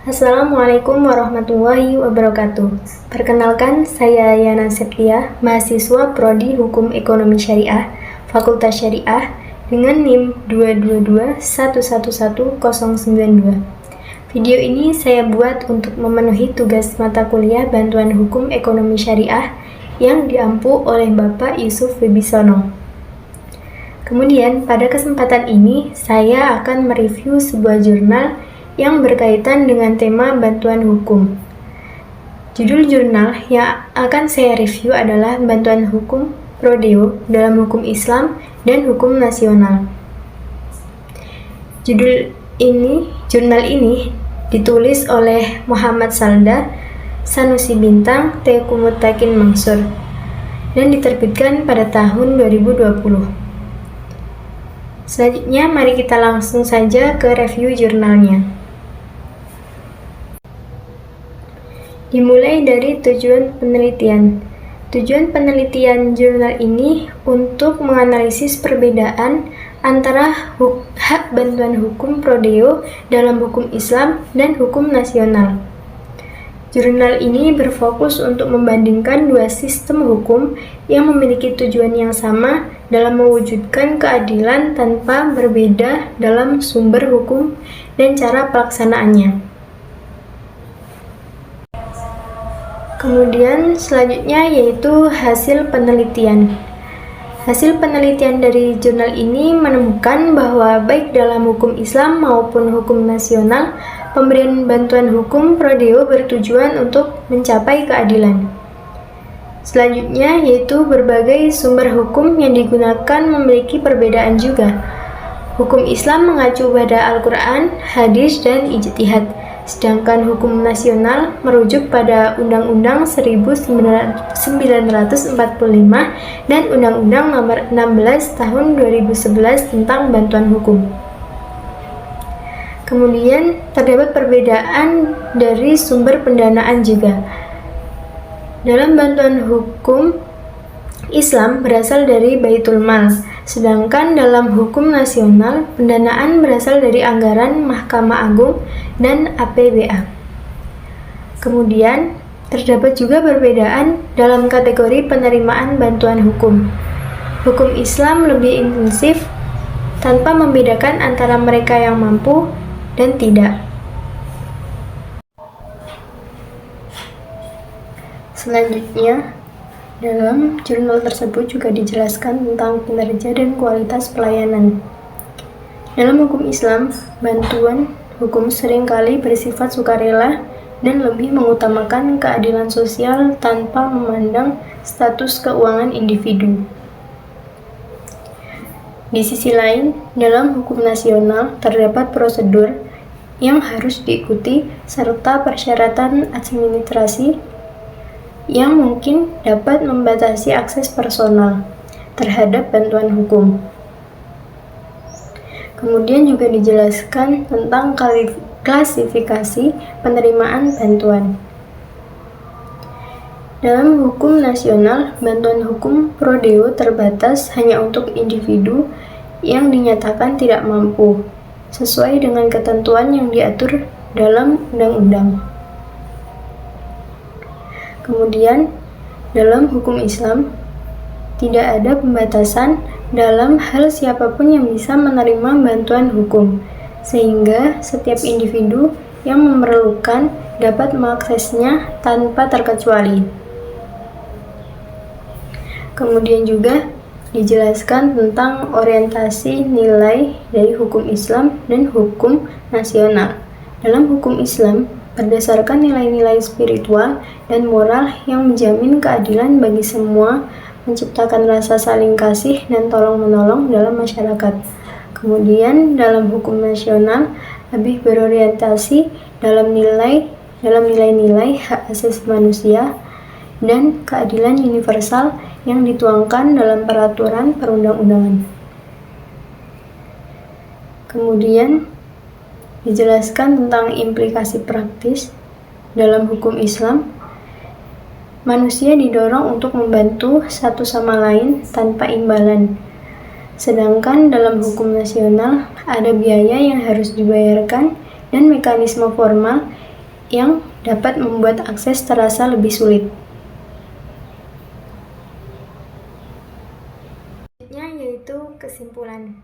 Assalamualaikum warahmatullahi wabarakatuh. Perkenalkan, saya Yana Septia, mahasiswa Prodi Hukum Ekonomi Syariah, Fakultas Syariah, dengan NIM 222111092. Video ini saya buat untuk memenuhi tugas mata kuliah Bantuan Hukum Ekonomi Syariah yang diampu oleh Bapak Yusuf Wibisono. Kemudian, pada kesempatan ini, saya akan mereview sebuah jurnal yang berkaitan dengan tema bantuan hukum. Judul jurnal yang akan saya review adalah Bantuan Hukum Prodeo dalam Hukum Islam dan Hukum Nasional. Jurnal ini ditulis oleh Muhammad Salda, Sanusi Bintang, Teuku Mutakin Mansur, dan diterbitkan pada tahun 2020. Selanjutnya, mari kita langsung saja ke review jurnalnya. Dimulai dari tujuan penelitian. Tujuan penelitian jurnal ini untuk menganalisis perbedaan antara hak bantuan hukum prodeo dalam hukum Islam dan hukum nasional. Jurnal ini berfokus untuk membandingkan dua sistem hukum yang memiliki tujuan yang sama dalam mewujudkan keadilan tanpa berbeda dalam sumber hukum dan cara pelaksanaannya. Kemudian selanjutnya yaitu hasil penelitian. Hasil penelitian dari jurnal ini menemukan bahwa baik dalam hukum Islam maupun hukum nasional, pemberian bantuan hukum prodeo bertujuan untuk mencapai keadilan. Selanjutnya yaitu berbagai sumber hukum yang digunakan memiliki perbedaan juga. Hukum Islam mengacu pada Al-Quran, hadis, dan ijtihad. Sedangkan hukum nasional merujuk pada Undang-Undang 1945 dan Undang-Undang Nomor 16 Tahun 2011 tentang bantuan hukum. Kemudian terdapat perbedaan dari sumber pendanaan juga. Dalam bantuan hukum Islam berasal dari Baitul Mal, sedangkan dalam hukum nasional pendanaan berasal dari anggaran Mahkamah Agung dan APBA. Kemudian, terdapat juga perbedaan dalam kategori penerimaan bantuan hukum. Hukum Islam lebih intensif tanpa membedakan antara mereka yang mampu dan tidak. Selanjutnya, dalam jurnal tersebut juga dijelaskan tentang kinerja dan kualitas pelayanan. Dalam hukum Islam, bantuan hukum seringkali bersifat sukarela dan lebih mengutamakan keadilan sosial tanpa memandang status keuangan individu. Di sisi lain, dalam hukum nasional terdapat prosedur yang harus diikuti serta persyaratan administrasi yang mungkin dapat membatasi akses personal terhadap bantuan hukum. Kemudian juga dijelaskan tentang klasifikasi penerimaan bantuan. Dalam hukum nasional, bantuan hukum prodeo terbatas hanya untuk individu yang dinyatakan tidak mampu, sesuai dengan ketentuan yang diatur dalam undang-undang. Kemudian, dalam hukum Islam, tidak ada pembatasan dalam hal siapapun yang bisa menerima bantuan hukum, sehingga setiap individu yang memerlukan dapat mengaksesnya tanpa terkecuali. Kemudian juga dijelaskan tentang orientasi nilai dari hukum Islam dan hukum nasional. Dalam hukum Islam, berdasarkan nilai-nilai spiritual dan moral yang menjamin keadilan bagi semua, menciptakan rasa saling kasih dan tolong-menolong dalam masyarakat. Kemudian dalam hukum nasional lebih berorientasi dalam nilai-nilai hak asasi manusia dan keadilan universal yang dituangkan dalam peraturan perundang-undangan. Kemudian dijelaskan tentang implikasi praktis dalam hukum Islam. Manusia didorong untuk membantu satu sama lain tanpa imbalan. Sedangkan dalam hukum nasional ada biaya yang harus dibayarkan dan mekanisme formal yang dapat membuat akses terasa lebih sulit. Selanjutnya yaitu kesimpulan.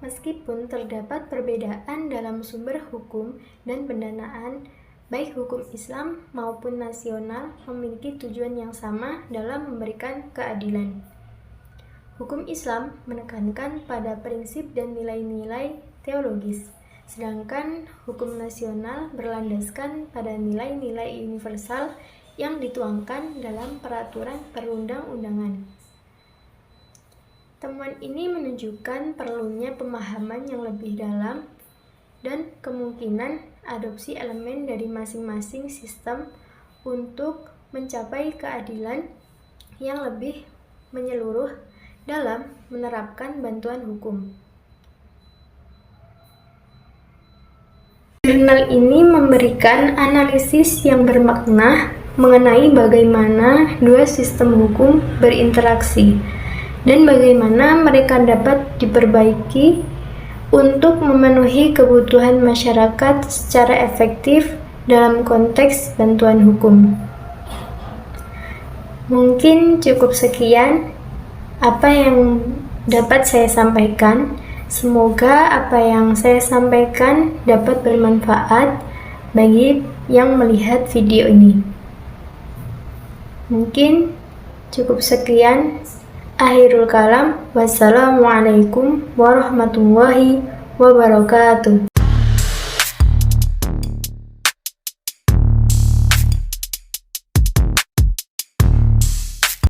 Meskipun terdapat perbedaan dalam sumber hukum dan pendanaan, baik hukum Islam maupun nasional memiliki tujuan yang sama dalam memberikan keadilan. Hukum Islam menekankan pada prinsip dan nilai-nilai teologis, sedangkan hukum nasional berlandaskan pada nilai-nilai universal yang dituangkan dalam peraturan perundang-undangan. Temuan ini menunjukkan perlunya pemahaman yang lebih dalam dan kemungkinan adopsi elemen dari masing-masing sistem untuk mencapai keadilan yang lebih menyeluruh dalam menerapkan bantuan hukum. Jurnal ini memberikan analisis yang bermakna mengenai bagaimana dua sistem hukum berinteraksi dan bagaimana mereka dapat diperbaiki untuk memenuhi kebutuhan masyarakat secara efektif dalam konteks bantuan hukum. Mungkin cukup sekian apa yang dapat saya sampaikan. Semoga apa yang saya sampaikan dapat bermanfaat bagi yang melihat video ini. Mungkin cukup sekian. Akhirul kalam. Wassalamualaikum warahmatullahi wabarakatuh.